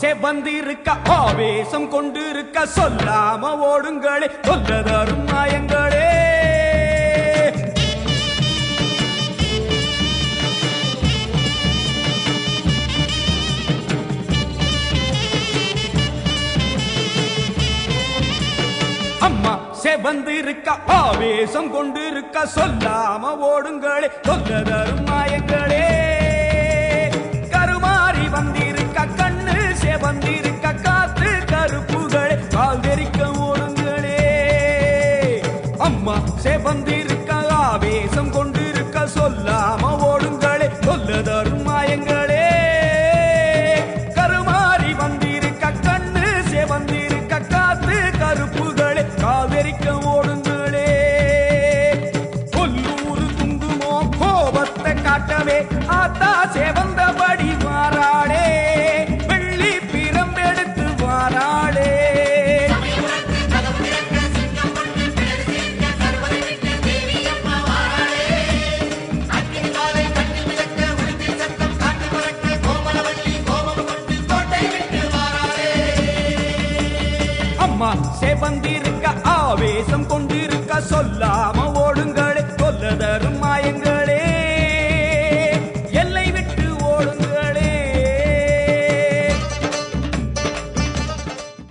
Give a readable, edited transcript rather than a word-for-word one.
செவந்திருக்க ஆவேசம் கொண்டிருக்க சொல்லாம ஓடுங்களே சொல்லதரும் மாயங்களே. அம்மா செவந்திருக்க ஆவேசம் கொண்டிருக்க சொல்லாம ஓடுங்களே சொல்லதரும் மாயங்களே. கருமாறி வந்திருக்க கண்ணு செவந்திருக்க காத்து கருப்புகளே கால் தெரிக்க ஓடுங்களே. அம்மா செவந்திருக்க ஆவேசம் கொண்டிருக்க சொல்லாம ஓடுங்களே சொல்லதரும் மாயங்களே. கருமாறி வந்திருக்க கண்ணு செவந்திருக்க காத்து கருப்புகளே காதரிக்க ஓடுங்களே. கொல்லூரு குங்குமோ கோபத்தை காட்டவே ஆத்தா செவந்தபடி வாராளே வெள்ளி பிரம்பெடுத்து வாராளே. அம்மா செவந்திருக்க ஆவேசம் கொண்டிருக்க சொல்லாம